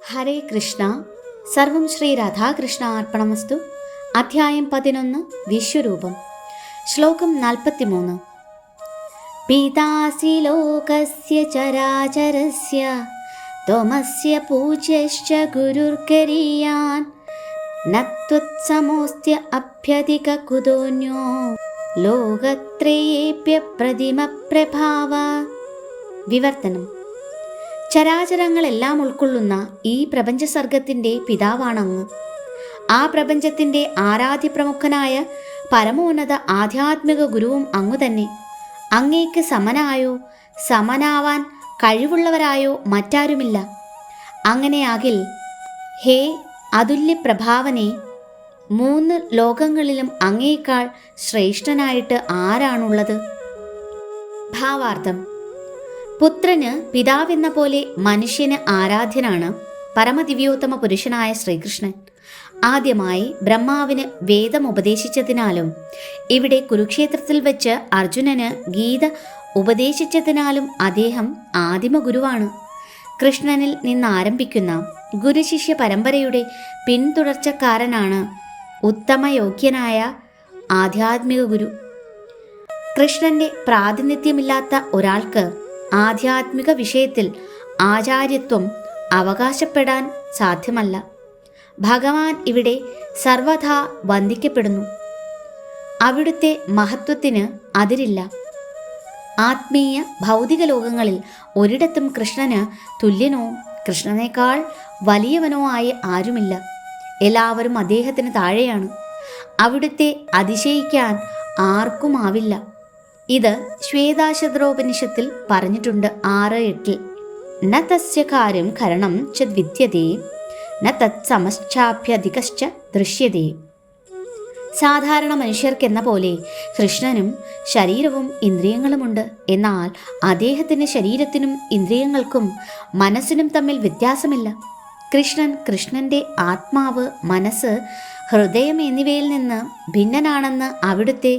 ഹരേ കൃഷ്ണ. സർവം ശ്രീ രാധാകൃഷ്ണ അർപ്പണമസ്തു. അധ്യായം 11 വിശ്വരൂപം. ശ്ലോകം 43. പിതാസി ലോകസ്യ ചരാചരസ്യ ത്വമസ്യ പൂജ്യശ്ച ഗുരുർഗരീയാൻ നത്വത്സമോസ്ത്യ അഭ്യധിക കുതോന്യോ ലോകത്രയേപ്യ പ്രതിമ പ്രഭാവ. വിവർത്തനം. ചരാചരങ്ങളെല്ലാം ഉൾക്കൊള്ളുന്ന ഈ പ്രപഞ്ചസർഗത്തിൻ്റെ പിതാവാണങ്ങ്. ആ പ്രപഞ്ചത്തിൻ്റെ ആരാധ്യപ്രമുഖനായ പരമോന്നത ആധ്യാത്മിക ഗുരുവും അങ്ങു തന്നെ. അങ്ങേക്ക് സമനായോ സമനാവാൻ കഴിവുള്ളവരായോ മറ്റാരുമില്ല. അങ്ങനെയാകിൽ ഹേ അതുല്യപ്രഭാവനെ, 3 ലോകങ്ങളിലും അങ്ങേക്കാൾ ശ്രേഷ്ഠനായിട്ട് ആരാണുള്ളത്? ഭാവാർത്ഥം. പുത്രന് പിതാവെന്ന പോലെ മനുഷ്യന് ആരാധ്യനാണ് പരമദിവ്യോത്തമ പുരുഷനായ ശ്രീകൃഷ്ണൻ. ആദ്യമായി ബ്രഹ്മാവിന് വേദം ഉപദേശിച്ചതിനാലും ഇവിടെ കുരുക്ഷേത്രത്തിൽ വെച്ച് അർജുനന് ഗീത ഉപദേശിച്ചതിനാലും അദ്ദേഹം ആദിമ ഗുരുവാണ്. കൃഷ്ണനിൽ നിന്നാരംഭിക്കുന്ന ഗുരുശിഷ്യ പരമ്പരയുടെ പിന്തുടർച്ചക്കാരനാണ് ഉത്തമയോഗ്യനായ ആധ്യാത്മിക ഗുരു. കൃഷ്ണന്റെ പ്രാതിനിധ്യമില്ലാത്ത ഒരാൾക്ക് ആധ്യാത്മിക വിഷയത്തിൽ ആചാര്യത്വം അവകാശപ്പെടാൻ സാധ്യമല്ല. ഭഗവാൻ ഇവിടെ സർവഥാ വന്ദിക്കപ്പെടുന്നു. അവിടുത്തെ മഹത്വത്തിന് അതിരില്ല. ആത്മീയ ഭൗതിക ലോകങ്ങളിൽ ഒരിടത്തും കൃഷ്ണന് തുല്യനോ കൃഷ്ണനേക്കാൾ വലിയവനോ ആയി ആരുമില്ല. എല്ലാവരും അദ്ദേഹത്തിന് താഴെയാണ്. അവിടുത്തെ അതിശയിക്കാൻ ആർക്കുമാവില്ല. ഇത് ശ്വേതാശദ്രോപനിഷത്തിൽ പറഞ്ഞിട്ടുണ്ട് 6:8. ന തസ്യ കാര്യം കരണം ച വിദ്യതേ ന തത്സമശ്ചാഭ്യധികശ്ച ദൃശ്യതേ. സാധാരണ മനുഷ്യർക്കെന്ന പോലെ കൃഷ്ണനും ശരീരവും ഇന്ദ്രിയങ്ങളുമുണ്ട്. എന്നാൽ അദ്ദേഹത്തിന് ശരീരത്തിനും ഇന്ദ്രിയങ്ങൾക്കും മനസ്സിനും തമ്മിൽ വ്യത്യാസമില്ല. കൃഷ്ണന്റെ ആത്മാവ്, മനസ്സ്, ഹൃദയം എന്നിവയിൽ നിന്ന് ഭിന്നനാണെന്ന് അവിടുത്തെ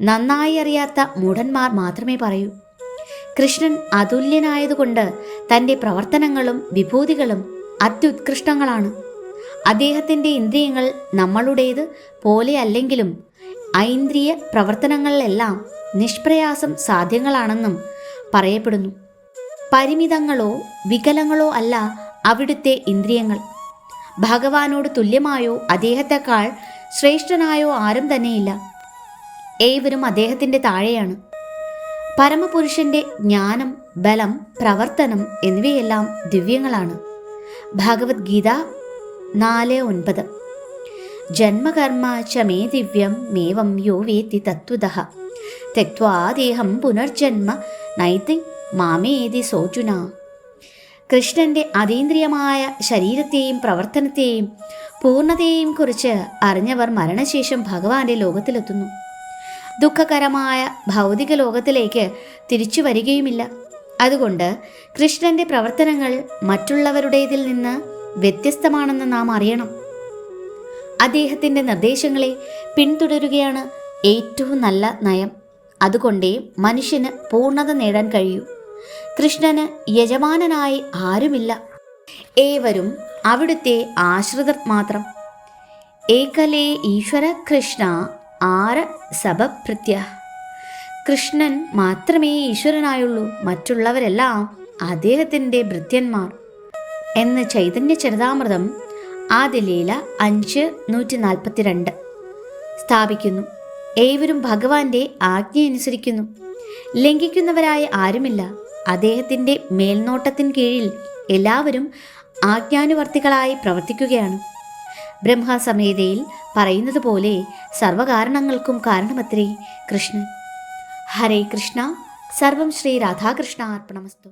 നന്നായി അറിയാത്ത മൂഢന്മാർ മാത്രമേ പറയൂ. കൃഷ്ണൻ അതുല്യനായതുകൊണ്ട് തൻ്റെ പ്രവർത്തനങ്ങളും വിഭൂതികളും അത്യുത്കൃഷ്ടങ്ങളാണ്. അദ്ദേഹത്തിൻ്റെ ഇന്ദ്രിയങ്ങൾ നമ്മളുടേത് പോലെ അല്ലെങ്കിലും ഐന്ദ്രിയ പ്രവർത്തനങ്ങളിലെല്ലാം നിഷ്പ്രയാസം സാധ്യങ്ങളാണെന്നും പറയപ്പെടുന്നു. പരിമിതങ്ങളോ വികലങ്ങളോ അല്ല അവിടുത്തെ ഇന്ദ്രിയങ്ങൾ. ഭഗവാനോട് തുല്യമായോ അദ്ദേഹത്തെക്കാൾ ശ്രേഷ്ഠനായോ ആരും തന്നെയില്ല. ഏവരും അദ്ദേഹത്തിൻ്റെ താഴെയാണ്. പരമപുരുഷന്റെ ജ്ഞാനം, ബലം, പ്രവർത്തനം എന്നിവയെല്ലാം ദിവ്യങ്ങളാണ്. ഭഗവത്ഗീത 4:9. ജന്മകർമ്മ ച മേ ദിവ്യം മേവം യോ വേത്തി തത്വതഃ ത്യക്ത്വാ ദേഹം പുനർജന്മ നൈതി മാമേതി സോജുന. കൃഷ്ണന്റെ അതീന്ദ്രിയമായ ശരീരത്തെയും പ്രവർത്തനത്തെയും പൂർണ്ണതയെയും കുറിച്ച് അറിഞ്ഞവർ മരണശേഷം ഭഗവാന്റെ ലോകത്തിലെത്തുന്നു. ദുഃഖകരമായ ഭൗതിക ലോകത്തിലേക്ക് തിരിച്ചു വരികയുമില്ല. അതുകൊണ്ട് കൃഷ്ണന്റെ പ്രവർത്തനങ്ങൾ മറ്റുള്ളവരുടേതിൽ നിന്ന് വ്യത്യസ്തമാണെന്ന് നാം അറിയണം. അദ്ദേഹത്തിൻ്റെ നിർദ്ദേശങ്ങളെ പിന്തുടരുകയാണ് ഏറ്റവും നല്ല നയം. അതുകൊണ്ടേ മനുഷ്യന് പൂർണ്ണത നേടാൻ കഴിയൂ. കൃഷ്ണന് യജമാനനായി ആരുമില്ല. ഏവരും അവിടുത്തെ ആശ്രിതർ മാത്രം. ഏകലേ ഈശ്വര കൃഷ്ണ ആര സഭഭൃത്യ. കൃഷ്ണൻ മാത്രമേ ഈശ്വരനായുള്ളൂ, മറ്റുള്ളവരെല്ലാം അദ്ദേഹത്തിൻ്റെ ഭൃത്യന്മാർ എന്ന് ചൈതന്യ ചരിതാമൃതം ആദിലീല 5:142 സ്ഥാപിക്കുന്നു. ഏവരും ഭഗവാന്റെ ആജ്ഞയനുസരിക്കുന്നു. ലംഘിക്കുന്നവരായ ആരുമില്ല. അദ്ദേഹത്തിൻ്റെ മേൽനോട്ടത്തിന് കീഴിൽ എല്ലാവരും ആജ്ഞാനുവർത്തികളായി പ്രവർത്തിക്കുകയാണ്. ബ്രഹ്മസംഹിതയിൽ പറയുന്നത് പോലെ സർവകാരണങ്ങൾക്കും കാരണമത്രേ കൃഷ്ണൻ. ഹരേ കൃഷ്ണ. സർവം ശ്രീ രാധാകൃഷ്ണ അർപ്പണമസ്തു.